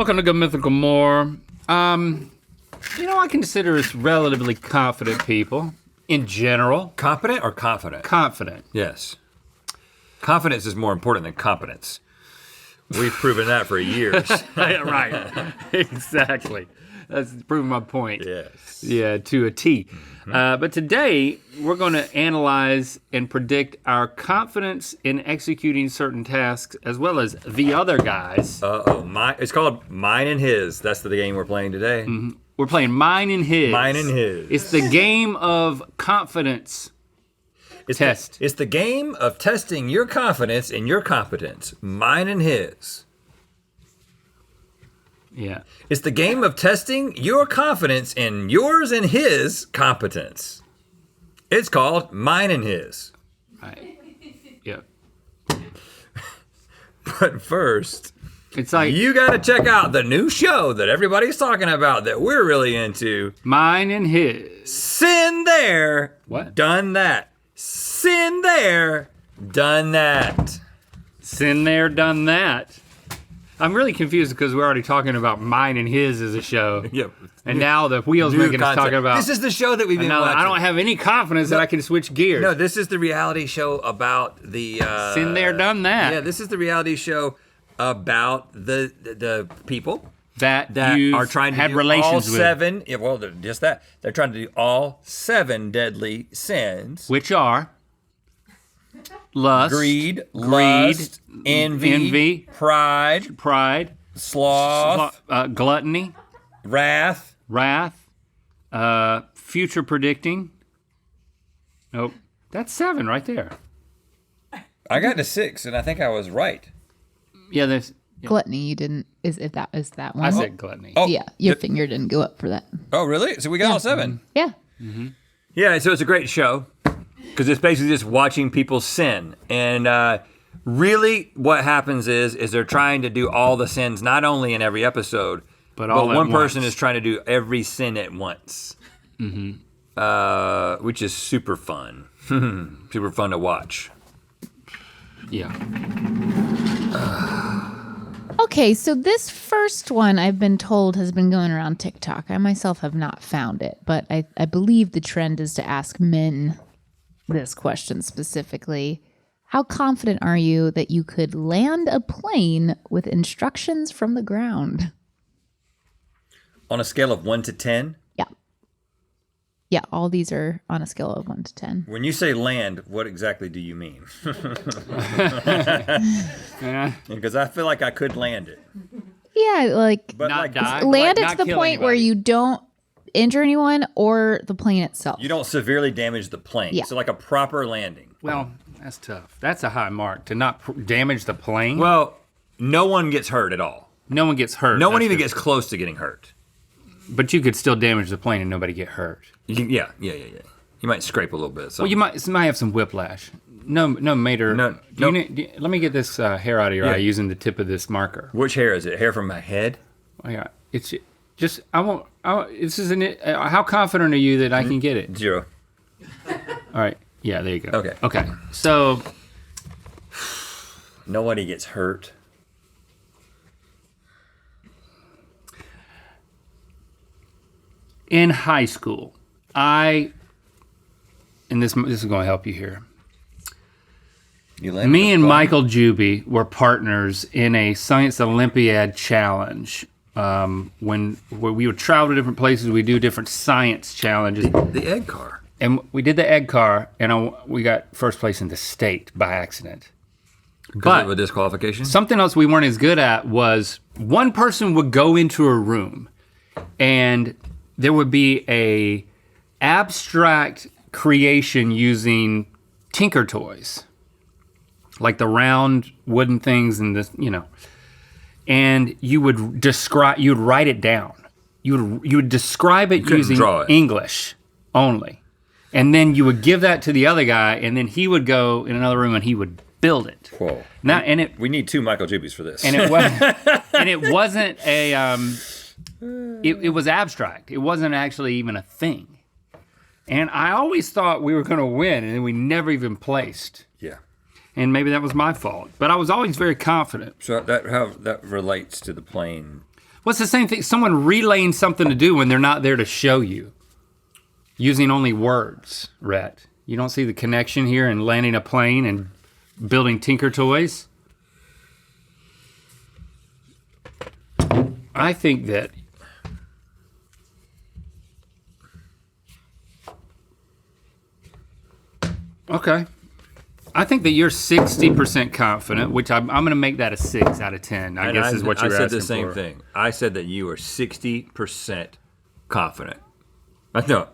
Welcome to Mythical More. I consider us relatively confident people in general. Competent or confident? Confident. Yes. Confidence is more important than competence. We've proven that for years. Right. Exactly. That's proving my point. Yes. Yeah, to a T. But today, we're going to analyze and predict our confidence in executing certain tasks, as well as the other guys. It's called Mine and His. That's the game we're playing today. Mm-hmm. We're playing Mine and His. Mine and His. It's the game of confidence test. It's the game of testing your confidence in your competence. Mine and His. Yeah. It's the game of testing your confidence in yours and his competence. It's called Mine and His. Right. Yeah. But first, It's like you gotta check out the new show that everybody's talking about that we're really into. Mine and His. Sin there. What? Done that. Sin there. Done that. Sin there, done that. I'm really confused because we're already talking about Mine and His as a show. Yep. And now the wheels making us talking about. This is the show that we've been now watching. I don't have any confidence that I can switch gears. No, this is the reality show about the Sin there, done that. Yeah, this is the reality show about the people that you are trying to had do relations all with. seven. Yeah, well, just that. They're trying to do all 7 deadly sins. Which are lust, Greed, lust, envy, pride, sloth, gluttony, wrath, future predicting. Nope, that's 7 right there. I got to 6, and I think I was right. Yeah, there's. Yeah. Gluttony, you didn't. Is that one? I said gluttony. Oh, Yeah, your finger didn't go up for that. Oh, really? So we got all 7. Yeah. Mm-hmm. Yeah, so it's a great show because it's basically just watching people sin. And really what happens is they're trying to do all the sins, not only in every episode, but one person is trying to do every sin at once, which is super fun. Super fun to watch. Yeah. Okay, so this first one I've been told has been going around TikTok. I myself have not found it, but I believe the trend is to ask men this question specifically. How confident are you that you could land a plane with instructions from the ground? On a scale of 1 to 10? Yeah. Yeah, all these are on a scale of 1 to 10. When you say land, what exactly do you mean? Because I feel like I could land it. Yeah, like But Not like, die. land Like, it not to the kill point where anybody. you don't injure anyone or the plane itself. you don't severely damage the plane. Yeah. So like a proper landing. Well, that's tough. That's a high mark to not damage the plane. Well, no one gets hurt at all. No one gets hurt. No one that's even for- gets close to getting hurt. But you could still damage the plane and nobody get hurt. Yeah. You might scrape a little bit. Well, you might have some whiplash. No major. No. Let me get this hair out of your Yeah. eye using the tip of this marker. Which hair is it? Hair from my head? Oh, yeah, it's just this is how confident are you that I can get it? 0. All right. Yeah, there you go. Okay. Okay. So Nobody gets hurt. in high school, and this is going to help you here. Me and Michael Juby were partners in a Science Olympiad challenge. When we would travel to different places, we do different science challenges. The egg car. And we did the egg car, and we got first place in the state by accident. Because of a disqualification? Something else we weren't as good at was one person would go into a room, and there would be a abstract creation using Tinker Toys, like the round wooden things and this, and you'd write it down. You would describe it using draw it. English only. And then you would give that to the other guy, and then he would go in another room and he would build it. Whoa. We need 2 Michael Jubies for this. And it was, and it wasn't it was abstract. It wasn't actually even a thing. And I always thought we were going to win, and then we never even placed. Yeah. And maybe that was my fault, but I was always very confident. So how that relates to the plane. What's the same thing? Someone relaying something to do when they're not there to show you. Using only words, Rhett. You don't see the connection here in landing a plane and building Tinker Toys? I think that okay. I think that you're 60% confident, which I'm going to make that a 6 out of 10. I guess is what you're asking for. I said the same thing. I said that you were 60% confident. I said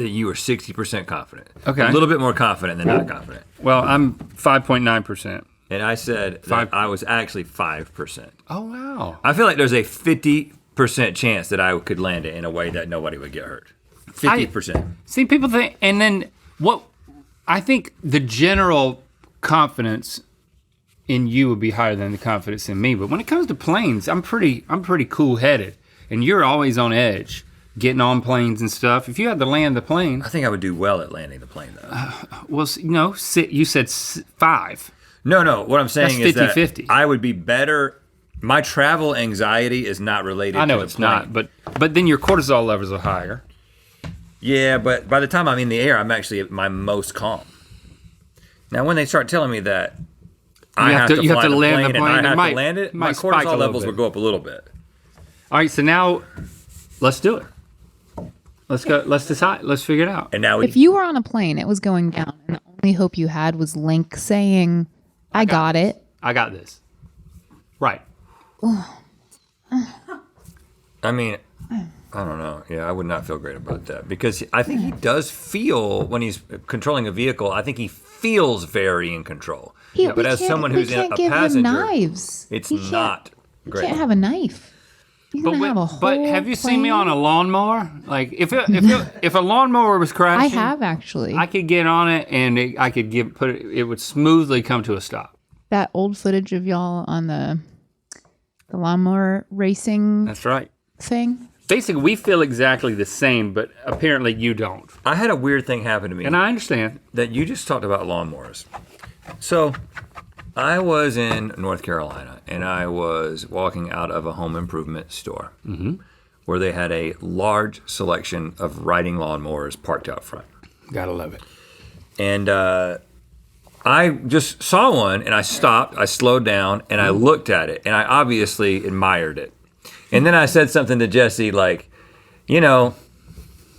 that you were 60% confident. Okay. A little bit more confident than not confident. Well, I'm 5.9%. And I said that I was actually 5%. Oh, wow. I feel like there's a 50% chance that I could land it in a way that nobody would get hurt. 50%. See, people think, and then what, I think the general confidence in you would be higher than the confidence in me. But when it comes to planes, I'm pretty cool-headed. And you're always on edge, getting on planes and stuff. If you had to land the plane. I think I would do well at landing the plane, though. Well, no, you said 5. No, what I'm saying That's 50, is that 50. I would be better. My travel anxiety is not related to the plane. I know it's not, but then your cortisol levels are higher. Yeah, but by the time I'm in the air, I'm actually at my most calm. Now, when they start telling me that I have to land the plane and I have to land it, my cortisol levels will go up a little bit. All right, so now let's do it. Let's go. Let's decide. Let's figure it out. And now, if you were on a plane, it was going down, and the only hope you had was Link saying, "I got it. I got this." Right. I mean, I don't know. Yeah, I would not feel great about that because I think he does feel when he's controlling a vehicle. I think he feels very in control. But as someone who's a passenger, knives. It's not great. You can't have a knife. But have you seen me on a lawnmower? Like if a lawnmower was crashing, I have actually. I could get on it and it would smoothly come to a stop. That old footage of y'all on the lawnmower racing. That's right. Thing. Basically, we feel exactly the same, but apparently you don't. I had a weird thing happen to me. And I understand. That you just talked about lawnmowers. So, I was in North Carolina, and I was walking out of a home improvement store where they had a large selection of riding lawnmowers parked out front. Gotta love it. And I just saw one, and I stopped, I slowed down, and I looked at it, and I obviously admired it. And then I said something to Jesse like, I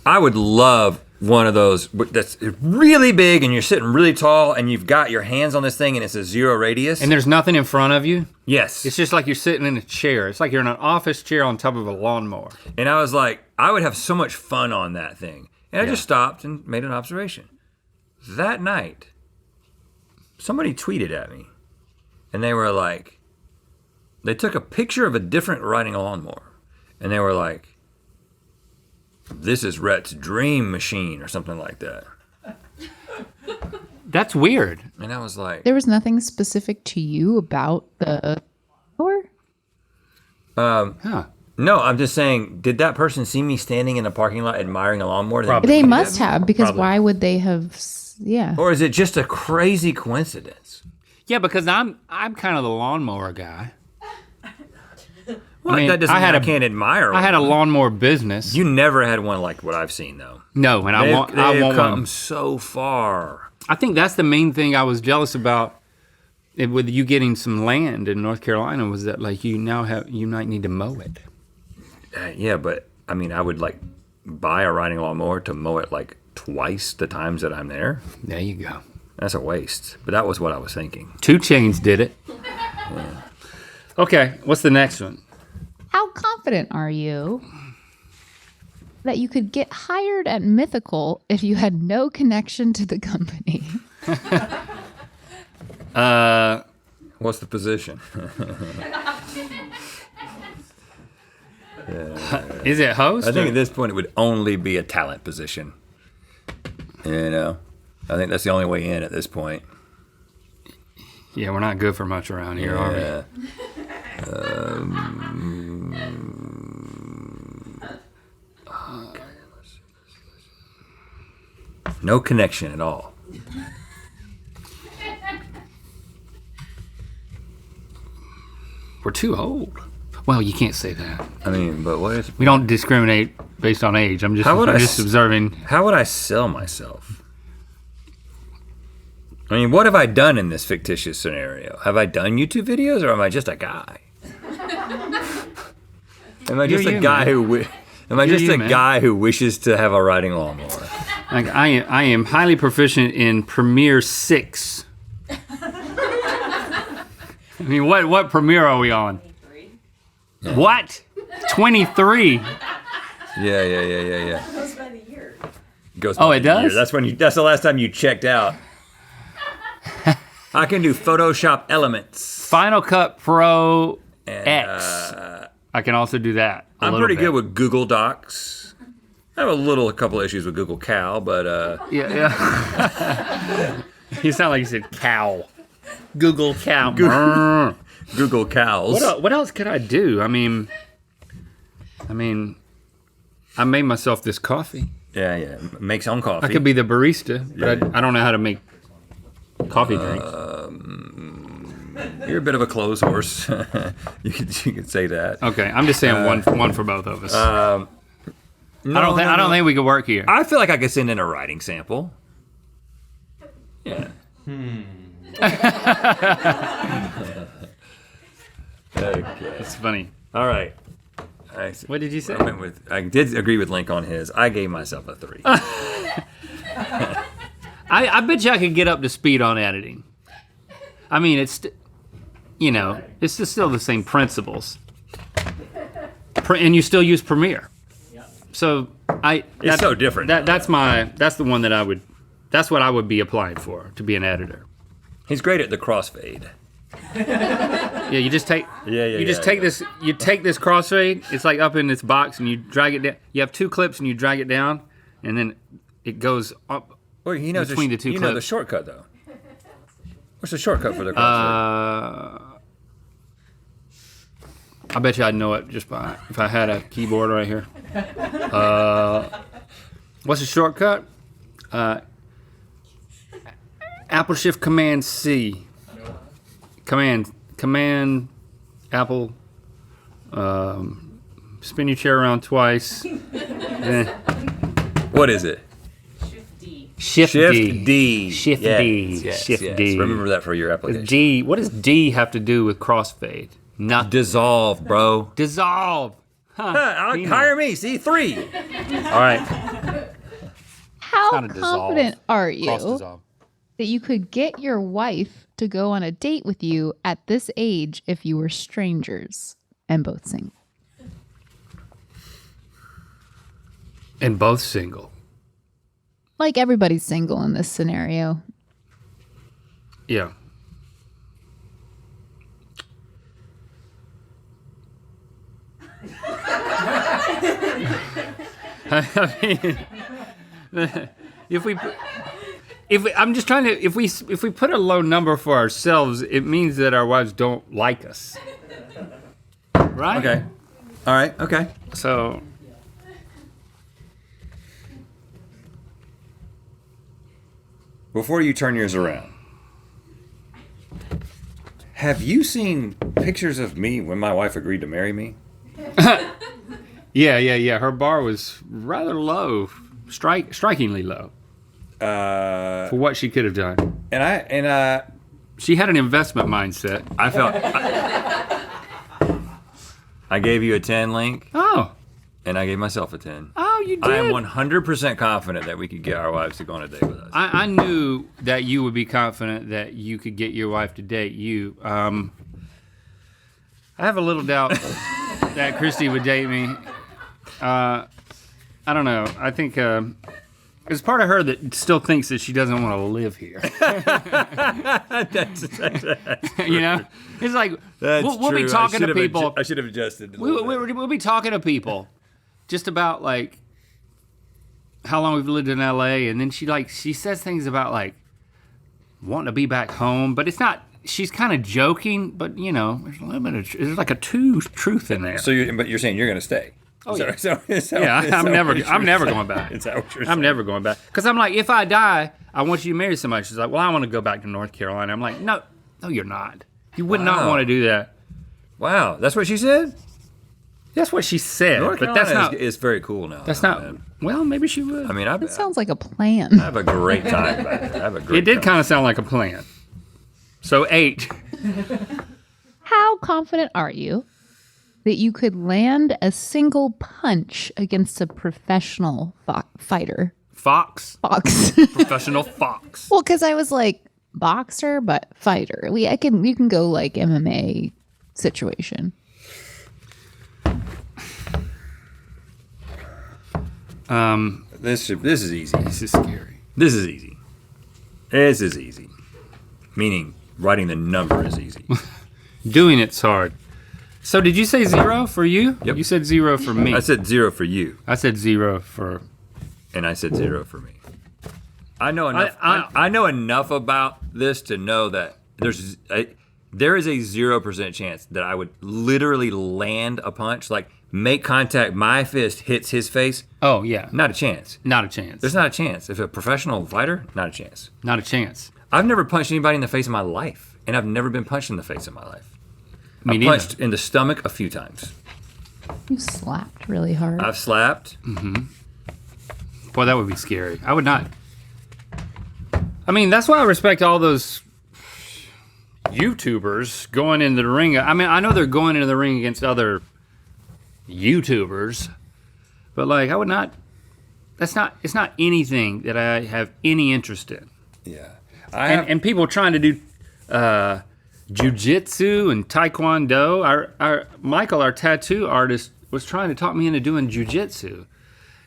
would love one of those that's really big and you're sitting really tall and you've got your hands on this thing and it's a 0 radius. And there's nothing in front of you? Yes. It's just like you're sitting in a chair. It's like you're in an office chair on top of a lawnmower. And I was like, I would have so much fun on that thing. And I just stopped and made an observation. That night, somebody tweeted at me and they were like, they took a picture of a different riding a lawnmower, and they were like, "This is Rhett's dream machine," or something like that. That's weird. And I was like, there was nothing specific to you about the lawnmower? No, I'm just saying, did that person see me standing in a parking lot admiring a lawnmower? They must have, because why would they have? Yeah. Or is it just a crazy coincidence? Yeah, because I'm kind of the lawnmower guy. Well, that doesn't mean I can't admire one. I had a lawnmower business. You never had one like what I've seen, though. No, and I want come one. so far. I think that's the main thing I was jealous about with you getting some land in North Carolina was that like you might need to mow it. Yeah, but I mean, I would like buy a riding lawnmower to mow it like twice the times that I'm there. There you go. That's a waste. But that was what I was thinking. 2 Chainz did it. Yeah. Okay, what's the next one? How confident are you that you could get hired at Mythical if you had no connection to the company? What's the position? Is it host? I think at this point it would only be a talent position. I think that's the only way in at this point. Yeah, we're not good for much around here, are we? No connection at all. We're too old. Well, you can't say that. I mean, but what is? We don't discriminate based on age. I'm just observing. How would I sell myself? I mean, what have I done in this fictitious scenario? Have I done YouTube videos, or am I just a guy? Am I just a guy who? Am I just a guy who wishes to have a riding lawnmower? Like I am highly proficient in Premiere 6. I mean, what Premiere are we on? 23. What? 23? Yeah. It goes by the year. It does? That's the last time you checked out. I can do Photoshop Elements. Final Cut Pro And, X. I can also do that. I'm pretty good with Google Docs. I have a couple issues with Google Cal, but yeah. You sound like you said cow. Google cow. Google Cows. What else could I do? I mean, I made myself this coffee. Yeah. Make some coffee. I could be the barista, but I don't know how to make coffee drinks. You're a bit of a clothes horse. you could say that. Okay, I'm just saying one for both of us. I don't think we could work here. I feel like I could send in a writing sample. Yeah. Okay. It's funny. All right. What did you say? I did agree with Link on his. I gave myself a 3. I bet you I could get up to speed on editing. I mean, it's just still the same principles. And you still use Premiere. So it's so different. That's the one that's what I would be applying for, to be an editor. He's great at the crossfade. Yeah, you just take this. You take this crossfade, it's like up in this box, and you drag it down. You have 2 clips and you drag it down, and then it goes up. Well, he knows between the 2 clips. You know the shortcut though. What's the shortcut for the crossfade? I bet you I'd know it just by if I had a keyboard right here. What's the shortcut? Apple Shift Command C. Command Apple. Spin your chair around twice. What is it? Shift D. Shift D. Yes. D. Remember that for your application. D. What does D have to do with crossfade? Nothing. Dissolve, bro. Dissolve. Hire me. See, 3. All right. How not a dissolve. confident are you Cross dissolve. that you could get your wife to go on a date with you at this age if you were strangers and both single? And both single. Like everybody's single in this scenario. Yeah. I mean, if we put a low number for ourselves, it means that our wives don't like us. Right? Okay. All right. Okay. So Before you turn yours around, have you seen pictures of me when my wife agreed to marry me? Yeah. Her bar was rather low, strikingly low for what she could have done. And She had an investment mindset. I felt I gave you a 10, Link, Oh, and I gave myself a 10. you did. I am 100% confident that we could get our wives to go on a date with us. I knew that you would be confident that you could get your wife to date you. I have a little doubt that Christy would date me. I don't know. I think there's part of her that still thinks that she doesn't want to live here. That's You know, it's like we'll be talking to people. I should have adjusted. We'll be talking to people just about like how long we've lived in LA, and then she says things about like wanting to be back home, but it's not. She's kind of joking, but you know, there's a little bit of there's like a truth in there. So you're saying you're going to stay? Oh, yeah. I'm never going back. Is that what you're saying? I'm never going back. Because I'm like, if I die, I want you to marry somebody. She's like, well, I want to go back to North Carolina. I'm like, no, you're not. You would not want to do that. Wow, that's what she said? That's what she said, North but that's Carolina not. is very cool now. That's though, not. man. Well, maybe she would. I mean, That sounds like a plan. I have a great time. I have a great It did time. kind of sound like a plan. So 8. How confident are you that you could land a single punch against a professional fighter? Fox, Fox. professional fox. Well, because I was like boxer, but fighter. You can go like MMA situation. This is easy. This is scary. This is easy. This is easy. Meaning, writing the number is easy. Doing it's hard. So did you say 0 for you? Yep. You said 0 for me. I said 0 for you, I said 0 for. and I said 0 for me. I know enough. I- I know enough about this to know that there is a 0% chance that I would literally land a punch, like make contact, my fist hits his face. Oh yeah. Not a chance. Not a chance. There's not a chance. If a professional fighter, not a chance. Not a chance. I've never punched anybody in the face in my life, and I've never been punched in the face in my life. Me I've neither. punched in the stomach a few times. You slapped really hard. I've slapped. Boy, that would be scary. I would not. I mean, that's why I respect all those YouTubers going into the ring. I mean, I know they're going into the ring against other YouTubers, but like, I would not. It's not anything that I have any interest in. Yeah. And people trying to do jujitsu and taekwondo. Our Michael, our tattoo artist, was trying to talk me into doing jujitsu,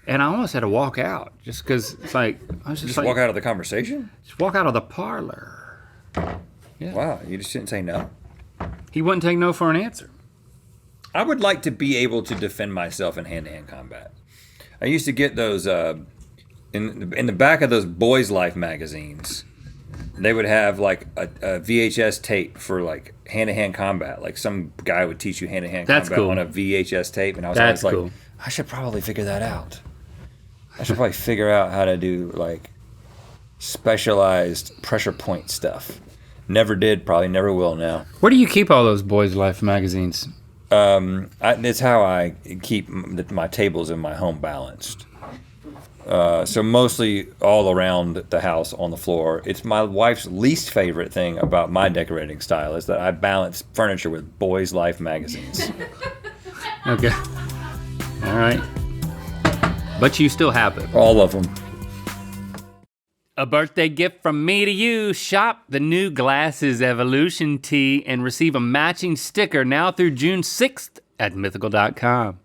and I almost had to walk out just because it's like I was just like, walk out of the conversation? just walk out of the parlor. Yeah. Wow, you just didn't say no. He wouldn't take no for an answer. I would like to be able to defend myself in hand-to-hand combat. I used to get those in the back of those Boys Life magazines. They would have like a VHS tape for like hand-to-hand combat. Like some guy would teach you hand-to-hand That's combat cool. on a VHS tape, and I was That's always cool. like, I should probably figure that out. I should probably figure out how to do like specialized pressure point stuff. Never did, probably never will now. Where do you keep all those Boys Life magazines? It's how I keep my tables in my home balanced. So mostly all around the house on the floor. It's my wife's least favorite thing about my decorating style is that I balance furniture with Boys Life magazines. Okay. All right. But you still have it. All of them. A birthday gift from me to you. Shop the new Glasses Evolution tee and receive a matching sticker now through June 6th at mythical.com.